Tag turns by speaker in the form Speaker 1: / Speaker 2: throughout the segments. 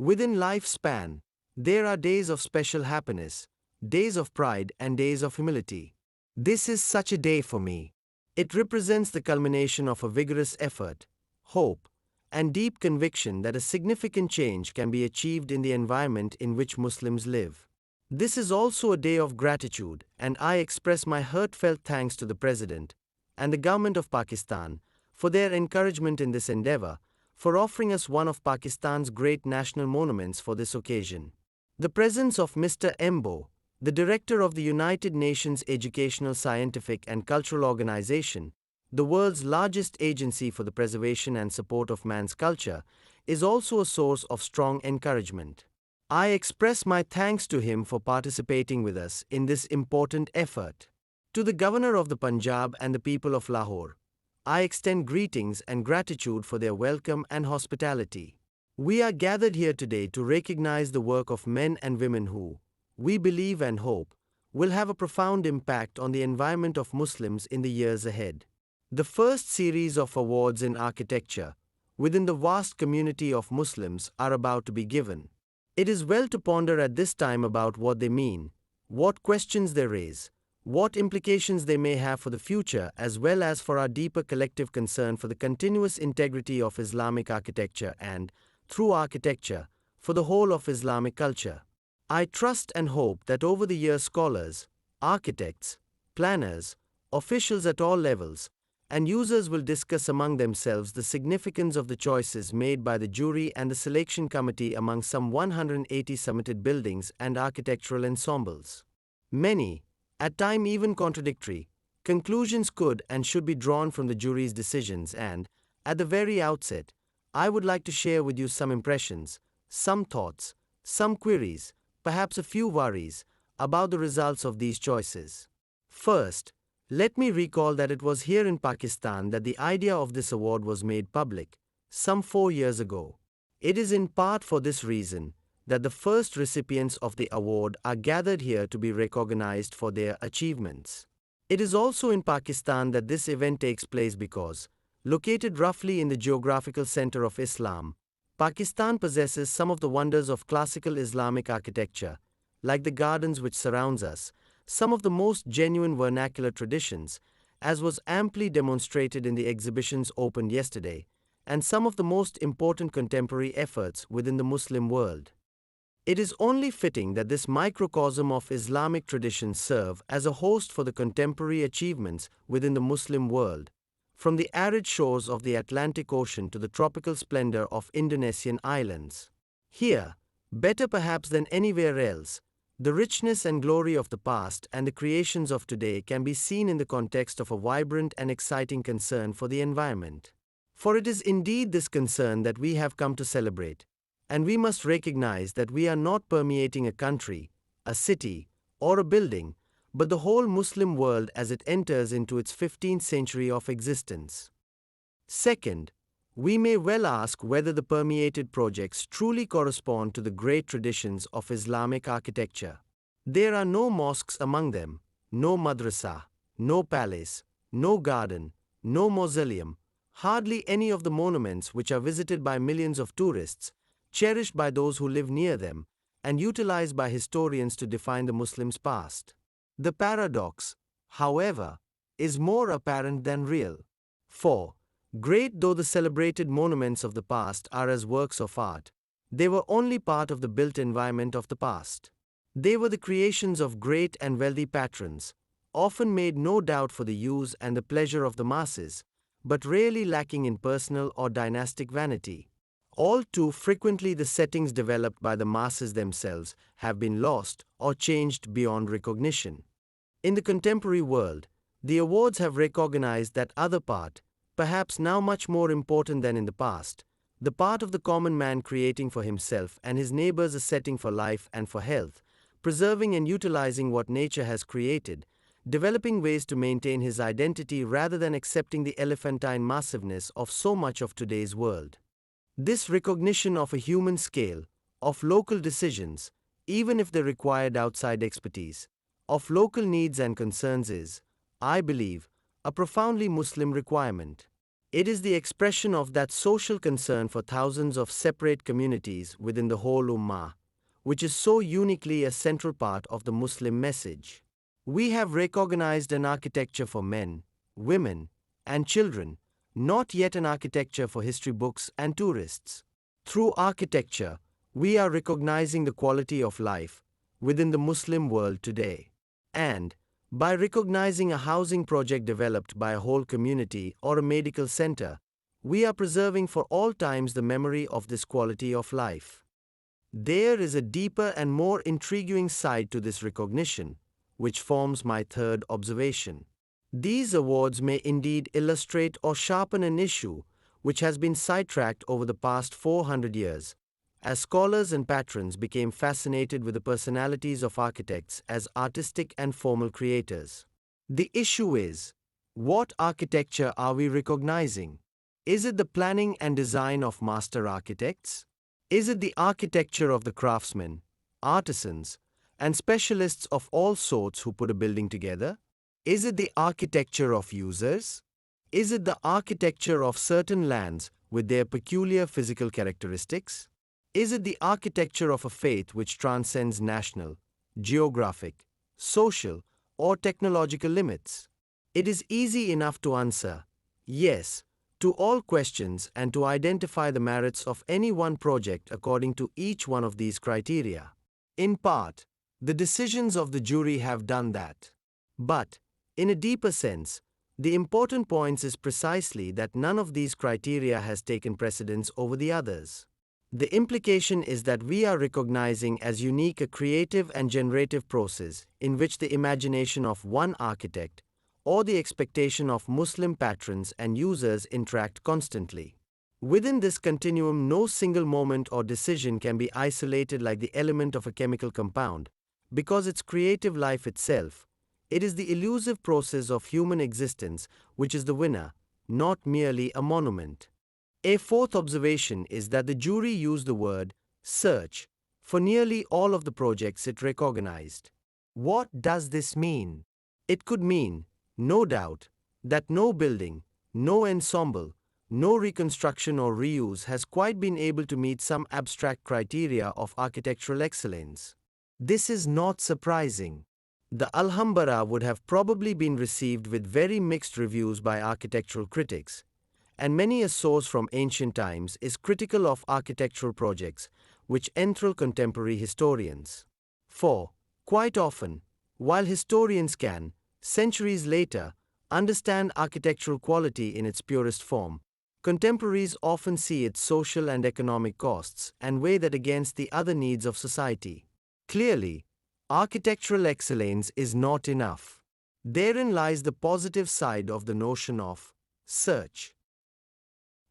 Speaker 1: Within lifespan, there are days of special happiness, days of pride, and days of humility. This is such a day for me. It represents the culmination of a vigorous effort, hope, and deep conviction that a significant change can be achieved in the environment in which Muslims live. This is also a day of gratitude, and I express my heartfelt thanks to the President and the Government of Pakistan for their encouragement in this endeavor, for offering us one of Pakistan's great national monuments for this occasion. The presence of Mr. Embo, the Director of the United Nations Educational, Scientific and Cultural Organization, the world's largest agency for the preservation and support of man's culture, is also a source of strong encouragement. I express my thanks to him for participating with us in this important effort. To the Governor of the Punjab and the people of Lahore, I extend greetings and gratitude for their welcome and hospitality. We are gathered here today to recognize the work of men and women who, we believe and hope, will have a profound impact on the environment of Muslims in the years ahead. The first series of awards in architecture, within the vast community of Muslims, are about to be given. It is well to ponder at this time about what they mean, what questions they raise, what implications they may have for the future, as well as for our deeper collective concern for the continuous integrity of Islamic architecture and, through architecture, for the whole of Islamic culture. I trust and hope that over the years scholars, architects, planners, officials at all levels, and users will discuss among themselves the significance of the choices made by the jury and the selection committee among some 180 submitted buildings and architectural ensembles. Many, at times even contradictory, conclusions could and should be drawn from the jury's decisions, and, at the very outset, I would like to share with you some impressions, some thoughts, some queries, perhaps a few worries, about the results of these choices. First, let me recall that it was here in Pakistan that the idea of this award was made public, some 4 years ago. It is in part for this reason that the first recipients of the award are gathered here to be recognized for their achievements. It is also in Pakistan that this event takes place because, located roughly in the geographical center of Islam, Pakistan possesses some of the wonders of classical Islamic architecture, like the gardens which surrounds us, some of the most genuine vernacular traditions, as was amply demonstrated in the exhibitions opened yesterday, and some of the most important contemporary efforts within the Muslim world. It is only fitting that this microcosm of Islamic traditions serve as a host for the contemporary achievements within the Muslim world, from the arid shores of the Atlantic Ocean to the tropical splendor of Indonesian islands. Here, better perhaps than anywhere else, the richness and glory of the past and the creations of today can be seen in the context of a vibrant and exciting concern for the environment. For it is indeed this concern that we have come to celebrate, and we must recognize that we are not permeating a country, a city, or a building, but the whole Muslim world as it enters into its 15th century of existence. Second, we may well ask whether the permeated projects truly correspond to the great traditions of Islamic architecture. There are no mosques among them, no madrasa, no palace, no garden, no mausoleum, hardly any of the monuments which are visited by millions of tourists, cherished by those who live near them, and utilized by historians to define the Muslims' past. The paradox, however, is more apparent than real. For, great though the celebrated monuments of the past are as works of art, they were only part of the built environment of the past. They were the creations of great and wealthy patrons, often made no doubt for the use and the pleasure of the masses, but rarely lacking in personal or dynastic vanity. All too frequently the settings developed by the masses themselves have been lost or changed beyond recognition. In the contemporary world, the awards have recognized that other part, perhaps now much more important than in the past, the part of the common man creating for himself and his neighbors a setting for life and for health, preserving and utilizing what nature has created, developing ways to maintain his identity rather than accepting the elephantine massiveness of so much of today's world. This recognition of a human scale, of local decisions, even if they required outside expertise, of local needs and concerns is, I believe, a profoundly Muslim requirement. It is the expression of that social concern for thousands of separate communities within the whole Ummah, which is so uniquely a central part of the Muslim message. We have recognized an architecture for men, women, and children, not yet an architecture for history books and tourists. Through architecture, we are recognizing the quality of life within the Muslim world today. And, by recognizing a housing project developed by a whole community or a medical center, we are preserving for all times the memory of this quality of life. There is a deeper and more intriguing side to this recognition, which forms my third observation. These awards may indeed illustrate or sharpen an issue which has been sidetracked over the past 400 years, as scholars and patrons became fascinated with the personalities of architects as artistic and formal creators. The issue is, what architecture are we recognizing? Is it the planning and design of master architects? Is it the architecture of the craftsmen, artisans, and specialists of all sorts who put a building together? Is it the architecture of users? Is it the architecture of certain lands with their peculiar physical characteristics? Is it the architecture of a faith which transcends national, geographic, social, or technological limits? It is easy enough to answer yes to all questions and to identify the merits of any one project according to each one of these criteria. In part, the decisions of the jury have done that. But, in a deeper sense, the important point is precisely that none of these criteria has taken precedence over the others. The implication is that we are recognizing as unique a creative and generative process in which the imagination of one architect or the expectation of Muslim patrons and users interact constantly. Within this continuum, no single moment or decision can be isolated like the element of a chemical compound, because its creative life itself, it is the elusive process of human existence which is the winner, not merely a monument. A fourth observation is that the jury used the word search for nearly all of the projects it recognized. What does this mean? It could mean, no doubt, that no building, no ensemble, no reconstruction or reuse has quite been able to meet some abstract criteria of architectural excellence. This is not surprising. The Alhambra would have probably been received with very mixed reviews by architectural critics, and many a source from ancient times is critical of architectural projects which enthrall contemporary historians. For, quite often, while historians can, centuries later, understand architectural quality in its purest form, contemporaries often see its social and economic costs and weigh that against the other needs of society. Clearly, architectural excellence is not enough. Therein lies the positive side of the notion of search.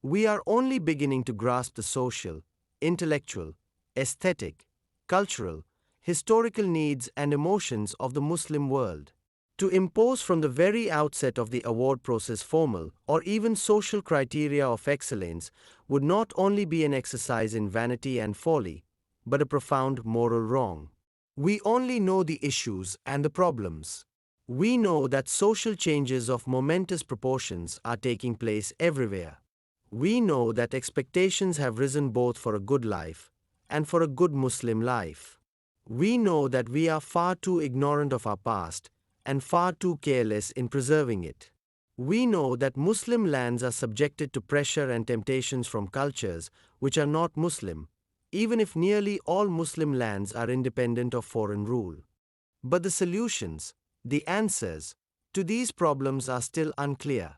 Speaker 1: We are only beginning to grasp the social, intellectual, aesthetic, cultural, historical needs and emotions of the Muslim world. To impose from the very outset of the award process formal or even social criteria of excellence would not only be an exercise in vanity and folly, but a profound moral wrong. We only know the issues and the problems. We know that social changes of momentous proportions are taking place everywhere. We know that expectations have risen both for a good life and for a good Muslim life. We know that we are far too ignorant of our past and far too careless in preserving it. We know that Muslim lands are subjected to pressure and temptations from cultures which are not Muslim, even if nearly all Muslim lands are independent of foreign rule. But the solutions, the answers, to these problems are still unclear.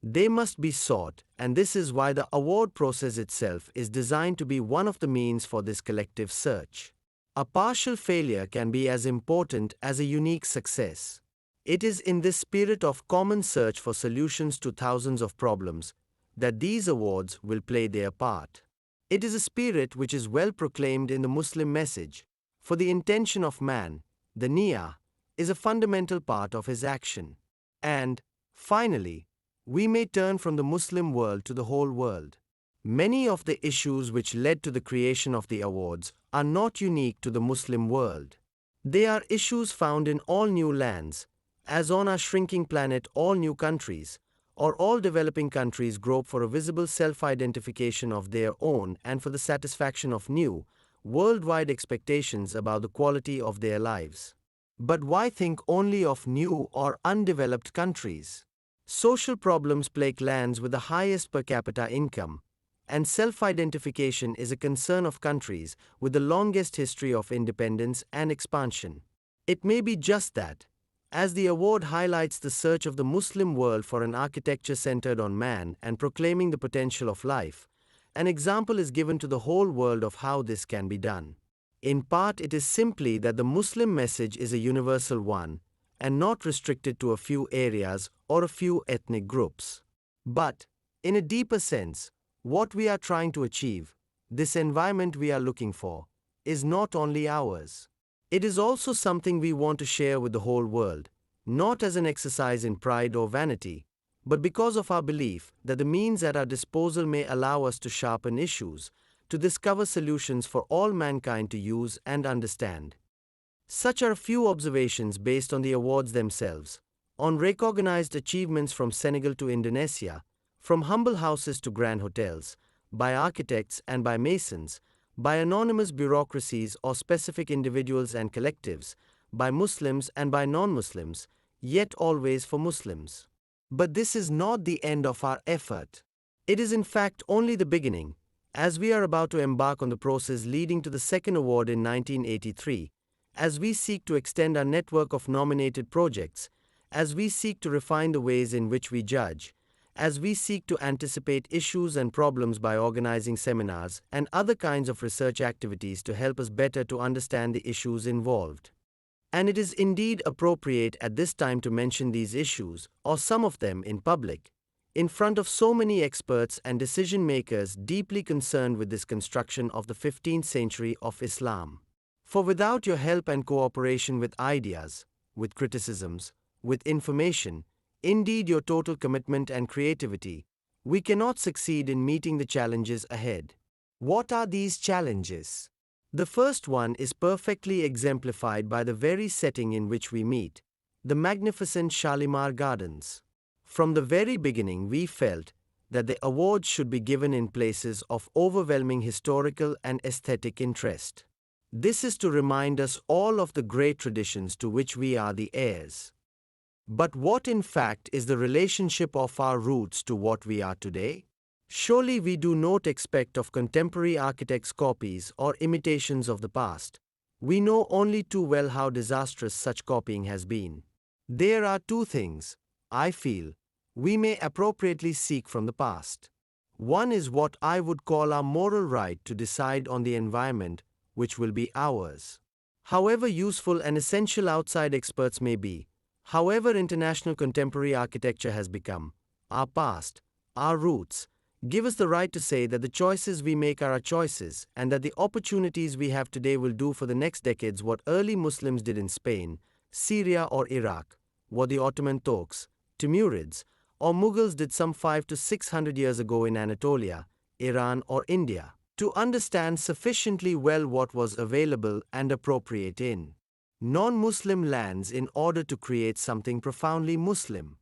Speaker 1: They must be sought, and this is why the award process itself is designed to be one of the means for this collective search. A partial failure can be as important as a unique success. It is in this spirit of common search for solutions to thousands of problems that these awards will play their part. It is a spirit which is well proclaimed in the Muslim message, for the intention of man, the niyyah, is a fundamental part of his action. And, finally, we may turn from the Muslim world to the whole world. Many of the issues which led to the creation of the awards are not unique to the Muslim world. They are issues found in all new lands, as on our shrinking planet all new countries, or all developing countries grope for a visible self-identification of their own and for the satisfaction of new, worldwide expectations about the quality of their lives. But why think only of new or undeveloped countries? Social problems plague lands with the highest per capita income, and self-identification is a concern of countries with the longest history of independence and expansion. It may be just that, as the award highlights the search of the Muslim world for an architecture centered on man and proclaiming the potential of life, an example is given to the whole world of how this can be done. In part, it is simply that the Muslim message is a universal one and not restricted to a few areas or a few ethnic groups. But, in a deeper sense, what we are trying to achieve, this environment we are looking for, is not only ours. It is also something we want to share with the whole world, not as an exercise in pride or vanity, but because of our belief that the means at our disposal may allow us to sharpen issues, to discover solutions for all mankind to use and understand. Such are a few observations based on the awards themselves, on recognized achievements from Senegal to Indonesia, from humble houses to grand hotels, by architects and by masons, by anonymous bureaucracies or specific individuals and collectives, by Muslims and by non-Muslims, yet always for Muslims. But this is not the end of our effort. It is in fact only the beginning, as we are about to embark on the process leading to the second award in 1983, as we seek to extend our network of nominated projects, as we seek to refine the ways in which we judge, as we seek to anticipate issues and problems by organizing seminars and other kinds of research activities to help us better to understand the issues involved. And it is indeed appropriate at this time to mention these issues, or some of them, in public, in front of so many experts and decision makers deeply concerned with this construction of the 15th century of Islam. For without your help and cooperation with ideas, with criticisms, with information, indeed your total commitment and creativity, we cannot succeed in meeting the challenges ahead. What are these challenges? The first one is perfectly exemplified by the very setting in which we meet, the magnificent Shalimar Gardens. From the very beginning we felt that the awards should be given in places of overwhelming historical and aesthetic interest. This is to remind us all of the great traditions to which we are the heirs. But what in fact is the relationship of our roots to what we are today? Surely we do not expect of contemporary architects copies or imitations of the past. We know only too well how disastrous such copying has been. There are two things, I feel, we may appropriately seek from the past. One is what I would call our moral right to decide on the environment which will be ours. However useful and essential outside experts may be, however international contemporary architecture has become, our past, our roots, give us the right to say that the choices we make are our choices and that the opportunities we have today will do for the next decades what early Muslims did in Spain, Syria or Iraq, what the Ottoman Turks, Timurids, or Mughals did some 500 to 600 years ago in Anatolia, Iran or India, to understand sufficiently well what was available and appropriate in non-Muslim lands in order to create something profoundly Muslim.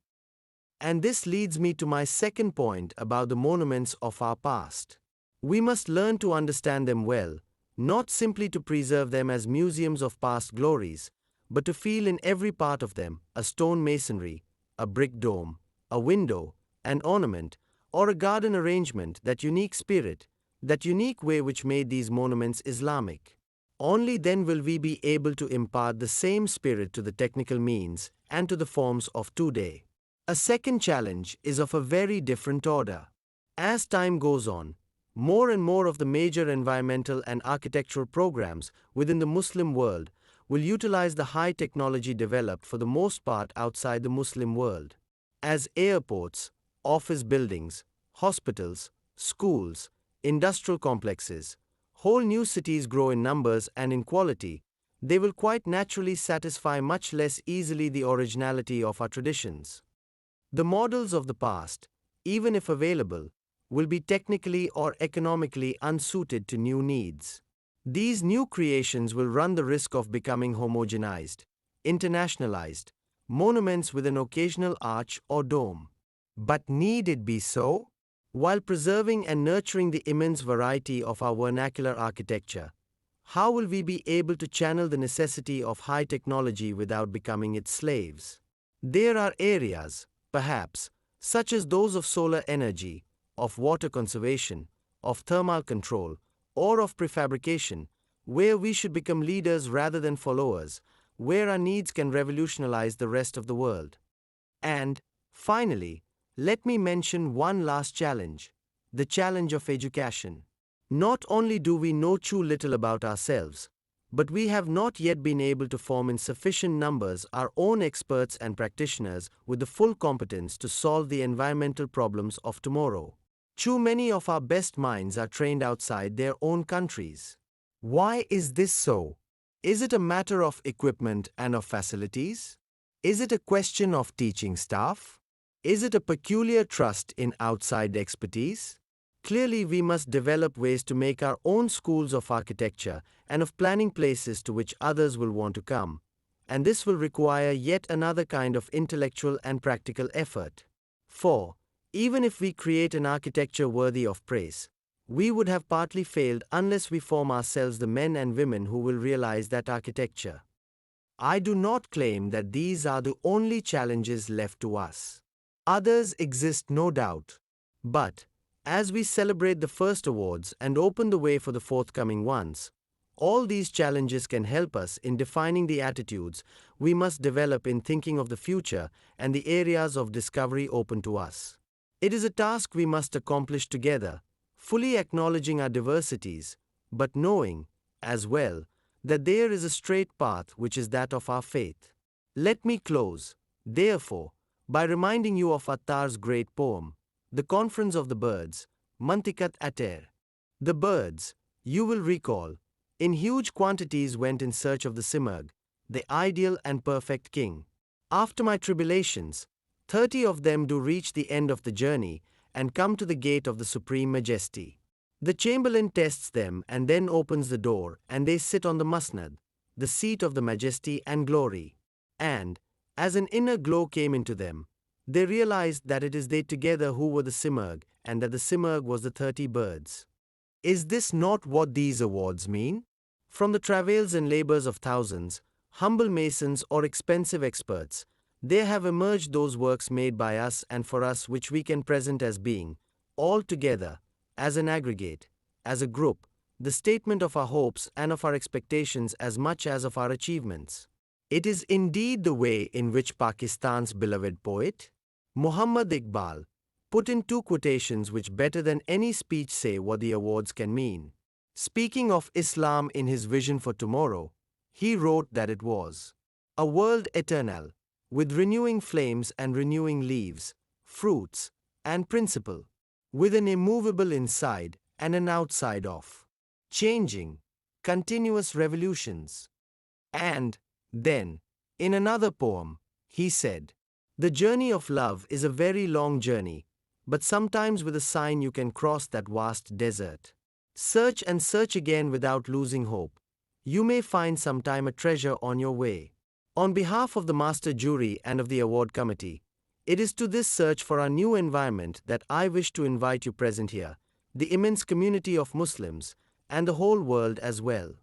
Speaker 1: And this leads me to my second point about the monuments of our past. We must learn to understand them well, not simply to preserve them as museums of past glories, but to feel in every part of them a stone masonry, a brick dome, a window, an ornament, or a garden arrangement, that unique spirit, that unique way which made these monuments Islamic. Only then will we be able to impart the same spirit to the technical means and to the forms of today. A second challenge is of a very different order. As time goes on, more and more of the major environmental and architectural programs within the Muslim world will utilize the high technology developed for the most part outside the Muslim world. As airports, office buildings, hospitals, schools, industrial complexes, whole new cities grow in numbers and in quality, they will quite naturally satisfy much less easily the originality of our traditions. The models of the past, even if available, will be technically or economically unsuited to new needs. These new creations will run the risk of becoming homogenized, internationalized, monuments with an occasional arch or dome. But need it be so? While preserving and nurturing the immense variety of our vernacular architecture, how will we be able to channel the necessity of high technology without becoming its slaves? There are areas, perhaps, such as those of solar energy, of water conservation, of thermal control, or of prefabrication, where we should become leaders rather than followers, where our needs can revolutionize the rest of the world. And, finally, let me mention one last challenge: the challenge of education. Not only do we know too little about ourselves, but we have not yet been able to form in sufficient numbers our own experts and practitioners with the full competence to solve the environmental problems of tomorrow. Too many of our best minds are trained outside their own countries. Why is this so? Is it a matter of equipment and of facilities? Is it a question of teaching staff? Is it a peculiar trust in outside expertise? Clearly, we must develop ways to make our own schools of architecture and of planning places to which others will want to come, and this will require yet another kind of intellectual and practical effort. For, even if we create an architecture worthy of praise, we would have partly failed unless we form ourselves the men and women who will realize that architecture. I do not claim that these are the only challenges left to us. Others exist, no doubt. But, as we celebrate the first awards and open the way for the forthcoming ones, all these challenges can help us in defining the attitudes we must develop in thinking of the future and the areas of discovery open to us. It is a task we must accomplish together, fully acknowledging our diversities, but knowing, as well, that there is a straight path which is that of our faith. Let me close, therefore, by reminding you of Attar's great poem, The Conference of the Birds, Mantikat Ater. The birds, you will recall, in huge quantities went in search of the Simurgh, the ideal and perfect king. After my tribulations, 30 of them do reach the end of the journey and come to the gate of the supreme majesty. The chamberlain tests them and then opens the door, and they sit on the musnad, the seat of the majesty and glory. And, as an inner glow came into them, they realized that it is they together who were the Simurgh, and that the Simurgh was the 30 birds. Is this not what these awards mean? From the travails and labors of thousands, humble masons or expensive experts, there have emerged those works made by us and for us which we can present as being, all together, as an aggregate, as a group, the statement of our hopes and of our expectations as much as of our achievements. It is indeed the way in which Pakistan's beloved poet, Muhammad Iqbal, put in two quotations which better than any speech say what the awards can mean. Speaking of Islam in his vision for tomorrow, he wrote that it was a world eternal, with renewing flames and renewing leaves, fruits, and principle, with an immovable inside and an outside of changing, continuous revolutions. And, then, in another poem, he said, the journey of love is a very long journey, but sometimes with a sign you can cross that vast desert. Search and search again without losing hope. You may find sometime a treasure on your way. On behalf of the Master Jury and of the Award Committee, it is to this search for our new environment that I wish to invite you present here, the immense community of Muslims, and the whole world as well.